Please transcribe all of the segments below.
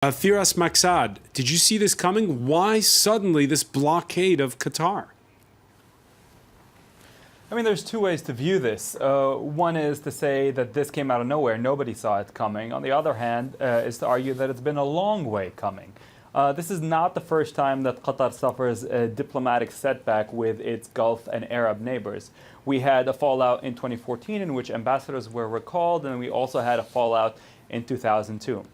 Firas, Maksad, did you see this coming? Why suddenly this blockade of Qatar? I mean, there's two ways to view this. One is to say that this came out of nowhere, nobody saw it coming. On the other hand, is to argue that it's been a long way coming. This is not the first time that Qatar suffers a diplomatic setback with its Gulf and Arab neighbors. We had a fallout in 2014 in which ambassadors were recalled, and we also had a fallout in 2002.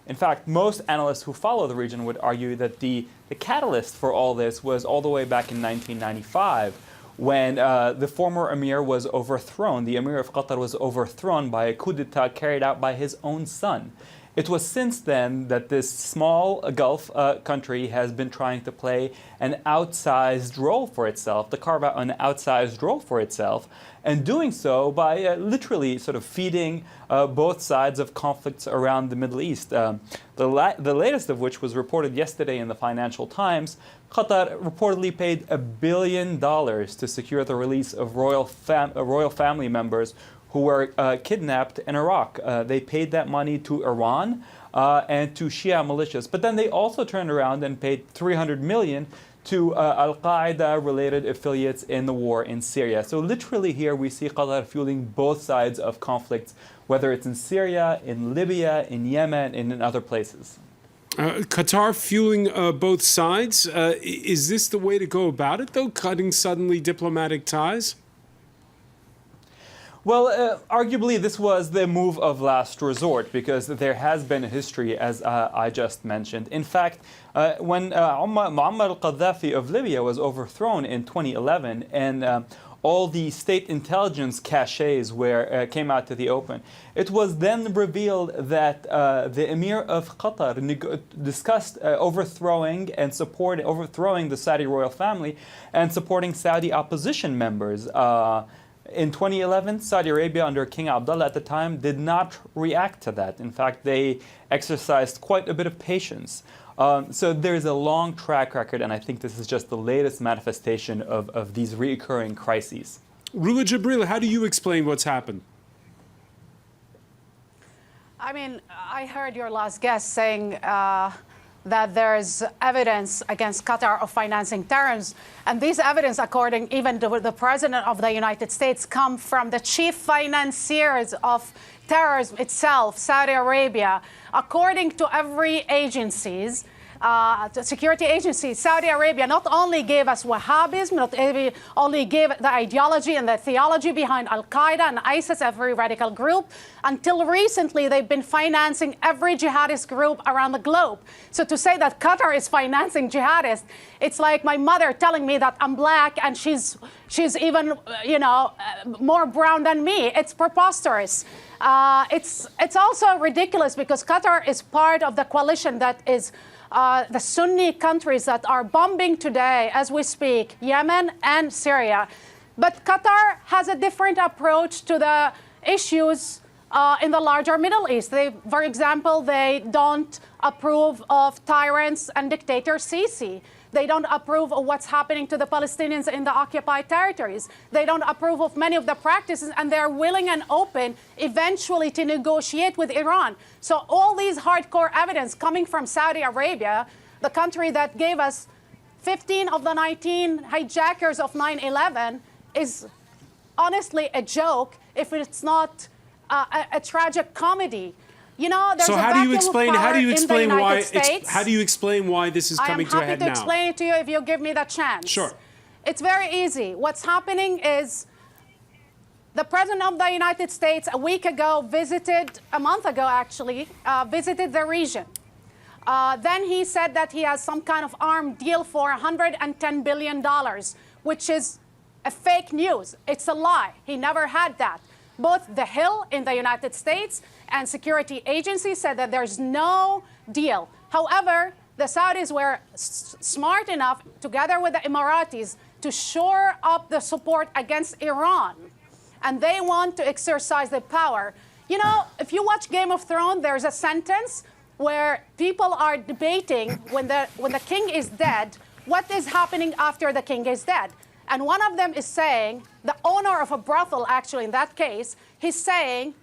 In fact, most analysts who follow the region would argue that the catalyst for all this was all the way back in 1995 when the former emir was overthrown. The emir of Qatar was overthrown by a coup d'etat carried out by his own son. It was since then that this small Gulf country has been trying to play an outsized role for itself, to carve out an outsized role for itself, and doing so by literally sort of feeding both sides of conflicts around the Middle East. The latest of which was reported yesterday in the Financial Times. Qatar reportedly paid $1 billion to secure the release of royal family members who were kidnapped in Iraq. They paid that money to Iran and to Shia militias. But then they also turned around and paid $300 million to Al-Qaeda-related affiliates in the war in Syria. So literally here we see Qatar fueling both sides of conflicts, whether it's in Syria, in Libya, in Yemen, and in other places. Qatar fueling both sides. Is this the way to go about it, though, cutting suddenly diplomatic ties? Well, arguably this was the move of last resort because there has been a history, as I just mentioned. In fact, when Muammar al-Gaddafi of Libya was overthrown in 2011 and all the state intelligence caches came out to the open, it was then revealed that the Emir of Qatar discussed overthrowing the Saudi royal family and supporting Saudi opposition members. In 2011, Saudi Arabia under King Abdullah at the time did not react to that. In fact, they exercised quite a bit of patience. So there's a long track record, and I think this is just the latest manifestation of these recurring crises. Rula Jibril, how do you explain what's happened? I mean, I heard your last guest saying that there's evidence against Qatar of financing terrorism. And these evidence, according even to the President of the United States, come from the chief financiers of terrorism itself, Saudi Arabia. According to every agencies, the security agency, Saudi Arabia not only gave us Wahhabism, not only gave the ideology and the theology behind Al-Qaeda and ISIS, every radical group. Until recently, they've been financing every jihadist group around the globe. So to say that Qatar is financing jihadists, it's like my mother telling me that I'm black and she's even, more brown than me. It's preposterous. It's also ridiculous because Qatar is part of the coalition that is the Sunni countries that are bombing today, as we speak, Yemen and Syria. But Qatar has a different approach to the issues in the larger Middle East. For example, they don't approve of tyrants and dictator Sisi. They don't approve of what's happening to the Palestinians in the occupied territories. They don't approve of many of the practices, and they're willing and open eventually to negotiate with Iran. So all these hardcore evidence coming from Saudi Arabia, the country that gave us 15 of the 19 hijackers of 9/11, is honestly a joke if it's not a tragic comedy. You know, there's so how do you explain why this is coming to a head now? I'm happy to explain it to you if you give me the chance. Sure. It's very easy. What's happening is the President of the United States a month ago actually, visited the region. Then he said that he has some kind of armed deal for $110 billion, which is a fake news. It's a lie. He never had that. Both the Hill in the United States and security agencies said that there's no deal. However, the Saudis were smart enough, together with the Emiratis, to shore up the support against Iran. And they want to exercise the power. You know, if you watch Game of Thrones, there's a sentence where people are debating when the king is dead, what is happening after the king is dead. And one of them is saying, the owner of a brothel, actually in that case, he's saying,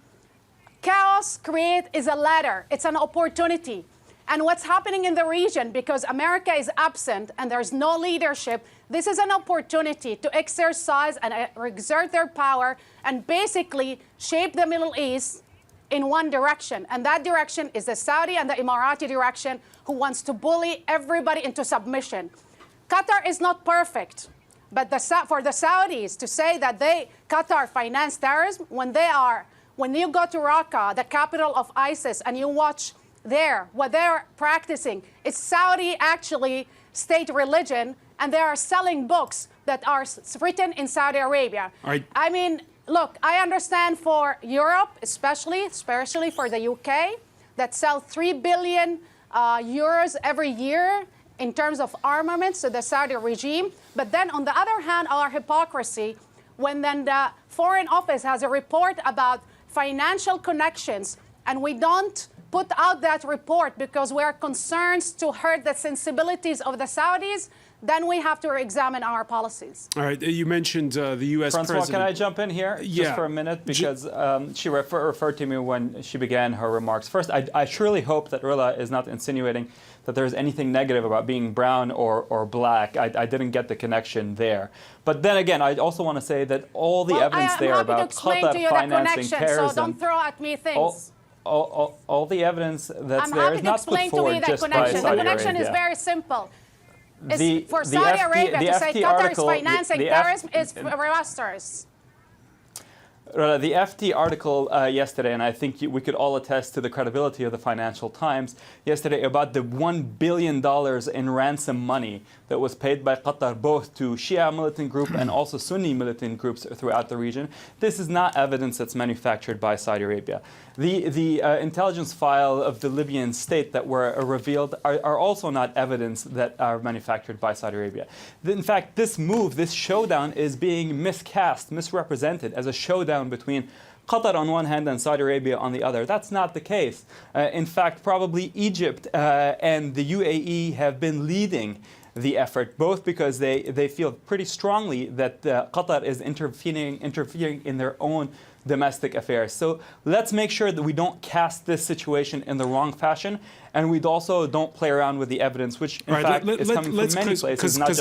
chaos create is a ladder. It's an opportunity. and what's happening in the region, because America is absent and there's no leadership. This is an opportunity to exercise and exert their power and basically shape the Middle East in one direction. And that direction is the Saudi and the Emirati direction, who wants to bully everybody into submission. Qatar is not perfect, but for the Saudis to say that Qatar financed terrorism, when you go to Raqqa, the capital of ISIS, and you watch what they're practicing, it's Saudi actually state religion, and they are selling books that are written in Saudi Arabia. Right. I mean, look, I understand for Europe, especially for the UK, that sell 3 billion euros every year in terms of armaments to the Saudi regime. But then on the other hand, our hypocrisy, when then the Foreign Office has a report about financial connections, and we don't put out that report because we're concerned to hurt the sensibilities of the Saudis, then we have to examine our policies. All right, you mentioned the U.S. Francois, president. can I jump in here just for a minute? Because she referred to me when she began her remarks. First, I surely hope that Rilla is not insinuating that there's anything negative about being brown or black. I didn't get the connection there. But then again, I also want to say that all the evidence there about Qatar financing terrorism... So don't throw at me things. All the evidence that's there is not put forward just by Saudi Arabia. The connection is very simple. For Saudi Arabia to say Qatar is financing terrorism is preposterous. The FT article yesterday, and I think we could all attest to the credibility of the Financial Times yesterday, about the $1 billion in ransom money that was paid by Qatar both to Shia militant group and also Sunni militant groups throughout the region. This is not evidence that's manufactured by Saudi Arabia. The intelligence file of the Libyan state that were revealed are also not evidence that are manufactured by Saudi Arabia. In fact, this move, this showdown, is being misrepresented as a showdown between Qatar on one hand and Saudi Arabia on the other. That's not the case. In fact, probably Egypt and the UAE have been leading the effort, both because they feel pretty strongly that Qatar is interfering in their own domestic affairs. So let's make sure that we don't cast this situation in the wrong fashion, and we also don't play around with the evidence, which in fact is coming from many places, not just